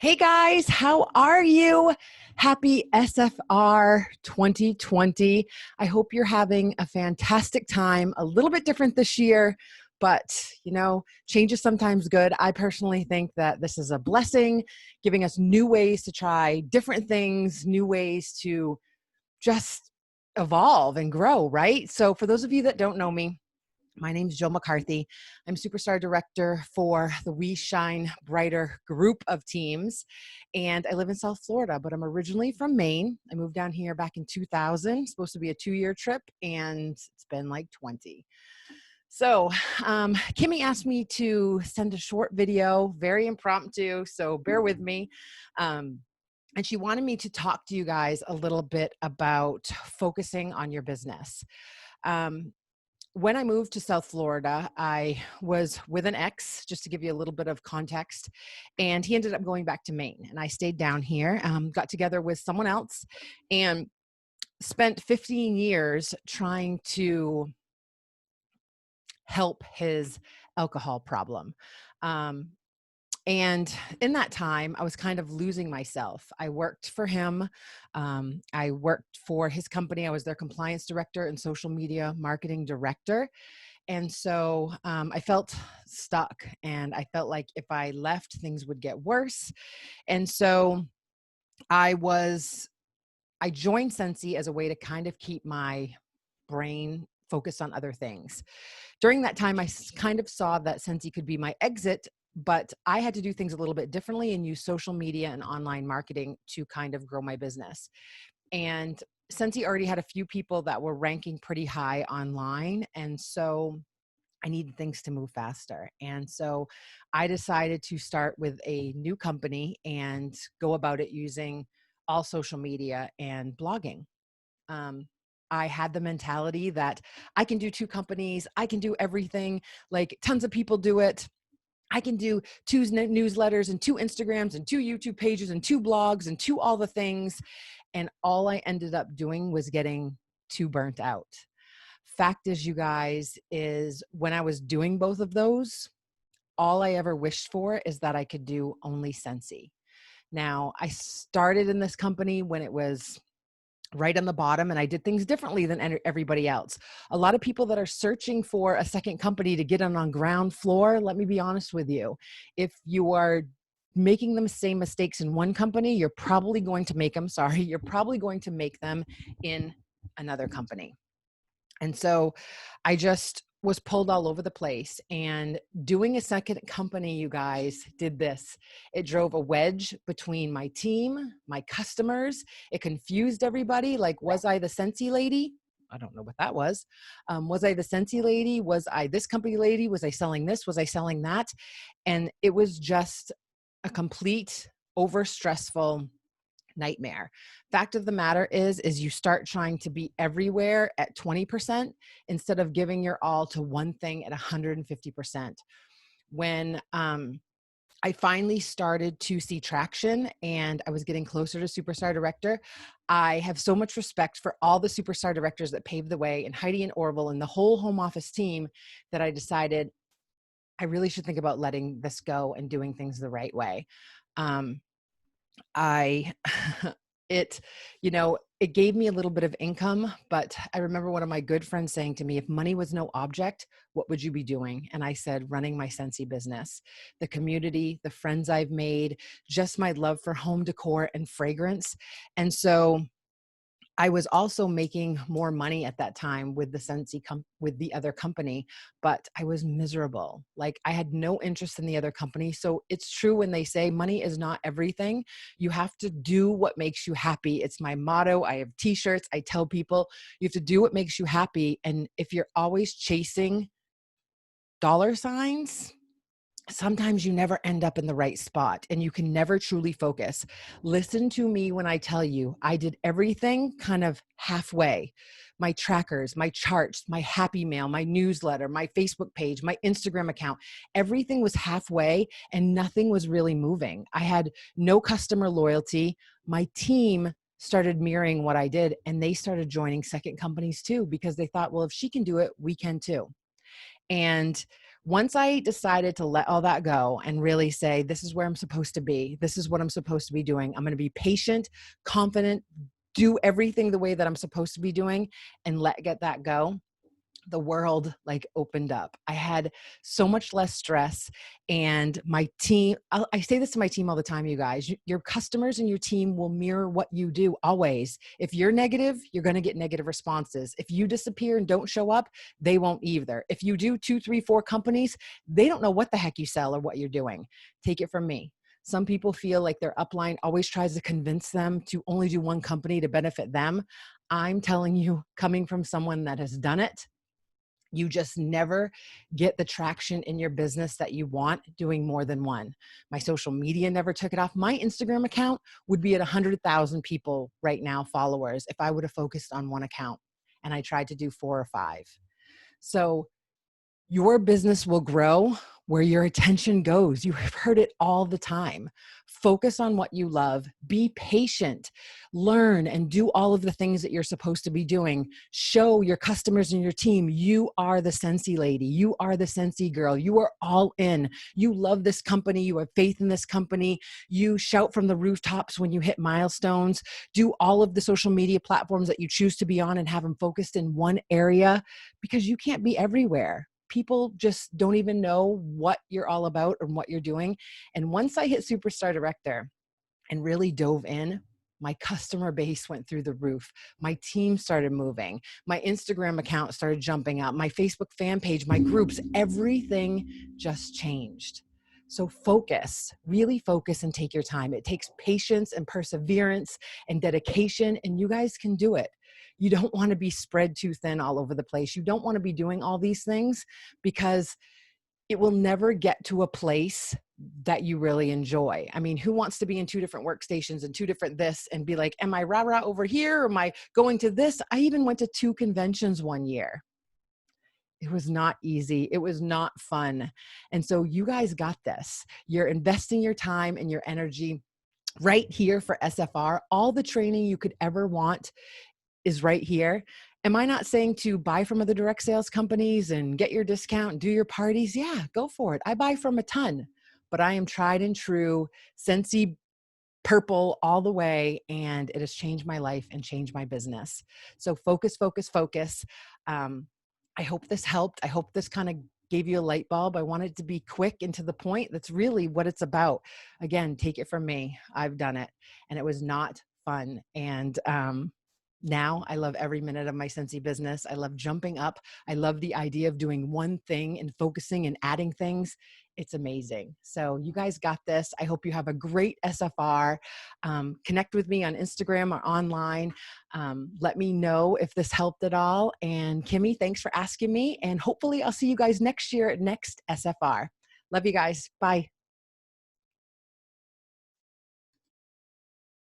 Hey guys, how are you? Happy SFR 2020. I hope you're having a fantastic time, a little bit different this year, but change is sometimes good. I personally think that this is a blessing, giving us new ways to try different things, new ways to just evolve and grow, right? So for those of you that don't know me, my name is Jill McCarthy. I'm Superstar Director for the We Shine Brighter group of teams, and I live in South Florida, but I'm originally from Maine. I moved down here back in 2000, supposed to be a 2-year trip, and it's been like 20. So Kimmy asked me to send a short video, very impromptu, so bear with me. And she wanted me to talk to you guys a little bit about focusing on your business. When I moved to South Florida, I was with an ex, just to give you a little bit of context, and he ended up going back to Maine, and I stayed down here, got together with someone else, and spent 15 years trying to help his alcohol problem. Um, and in that time, I was kind of losing myself. I worked for him. I worked for his company. I was their compliance director and social media marketing director. And so I felt stuck, and I felt like if I left, things would get worse. And so I joined Sensi as a way to kind of keep my brain focused on other things. During that time, I kind of saw that Sensi could be my exit, but I had to do things a little bit differently and use social media and online marketing to kind of grow my business. And Sensi already had a few people that were ranking pretty high online. And so I needed things to move faster. And so I decided to start with a new company and go about it using all social media and blogging. I had the mentality that I can do 2 companies, I can do everything, like tons of people do it. I can do 2 newsletters and 2 Instagrams and 2 YouTube pages and 2 blogs and 2 all the things. And all I ended up doing was getting too burnt out. Fact is, you guys, is when I was doing both of those, all I ever wished for is that I could do only Sensi. Now, I started in this company when it was right on the bottom, and I did things differently than everybody else. A lot of people that are searching for a second company to get on ground floor, let me be honest with you. If you are making the same mistakes in one company, you're probably going to make them in another company. And so I just was pulled all over the place, and doing a second company, you guys, did this. It drove a wedge between my team, my customers. It confused everybody. Like, was I the Sensi lady? I don't know what that was. Was I the Sensi lady? Was I this company lady? Was I selling this? Was I selling that? And it was just a complete over-stressful nightmare. Fact of the matter is you start trying to be everywhere at 20% instead of giving your all to one thing at 150%. When I finally started to see traction and I was getting closer to Superstar Director, I have so much respect for all the Superstar Directors that paved the way, and Heidi and Orville and the whole home office team, that I decided I really should think about letting this go and doing things the right way. I it it gave me a little bit of income, but I remember one of my good friends saying to me, if money was no object, what would you be doing? And I said, running my Sensi business. The community, the friends I've made, just my love for home decor and fragrance. And so I was also making more money at that time with the Sensi with the other company, but I was miserable. Like, I had no interest in the other company. So it's true when they say money is not everything. You have to do what makes you happy. It's my motto. I have t-shirts. I tell people you have to do what makes you happy. And if you're always chasing dollar signs, sometimes you never end up in the right spot and you can never truly focus. Listen to me when I tell you, I did everything kind of halfway. My trackers, my charts, my happy mail, my newsletter, my Facebook page, my Instagram account, everything was halfway and nothing was really moving. I had no customer loyalty. My team started mirroring what I did, and they started joining second companies too, because they thought, well, if she can do it, we can too. And Once I decided to let all that go and really say, this is where I'm supposed to be, this is what I'm supposed to be doing, I'm going to be patient, confident, do everything the way that I'm supposed to be doing, and get that go, the world like opened up. I had so much less stress, and my team, I say this to my team all the time, you guys, your customers and your team will mirror what you do always. If you're negative, you're going to get negative responses. If you disappear and don't show up, they won't either. If you do 2, 3, 4 companies, they don't know what the heck you sell or what you're doing. Take it from me. Some people feel like their upline always tries to convince them to only do one company to benefit them. I'm telling you, coming from someone that has done it, you just never get the traction in your business that you want doing more than one. My social media never took it off. My Instagram account would be at 100,000 people right now, followers, if I would have focused on one account and I tried to do 4 or 5. So your business will grow where your attention goes. You have heard it all the time. Focus on what you love. Be patient. Learn and do all of the things that you're supposed to be doing. Show your customers and your team you are the Scentsy lady. You are the Scentsy girl. You are all in. You love this company. You have faith in this company. You shout from the rooftops when you hit milestones. Do all of the social media platforms that you choose to be on and have them focused in one area, because you can't be everywhere. People just don't even know what you're all about and what you're doing. And once I hit Superstar Director and really dove in, my customer base went through the roof. My team started moving. My Instagram account started jumping up. My Facebook fan page, my groups, everything just changed. So focus, really focus and take your time. It takes patience and perseverance and dedication, and you guys can do it. You don't want to be spread too thin all over the place. You don't want to be doing all these things, because it will never get to a place that you really enjoy. I mean, who wants to be in 2 different workstations and 2 different this and be like, am I rah-rah over here? Or am I going to this? I even went to 2 conventions one year. It was not easy. It was not fun. And so you guys got this. You're investing your time and your energy right here for SFR. All the training you could ever want is right here. Am I not saying to buy from other direct sales companies and get your discount and do your parties? Yeah, go for it. I buy from a ton, but I am tried and true Scentsy purple all the way, and it has changed my life and changed my business. So focus, focus, focus. I hope this helped. I hope this kind of gave you a light bulb. I wanted it to be quick and to the point. That's really what it's about. Again, take it from me. I've done it, and it was not fun. And now I love every minute of my Scentsy business. I love jumping up. I love the idea of doing one thing and focusing and adding things. It's amazing. So you guys got this. I hope you have a great SFR. Connect with me on Instagram or online. Let me know if this helped at all. And Kimmy, thanks for asking me. And hopefully I'll see you guys next year at next SFR. Love you guys. Bye.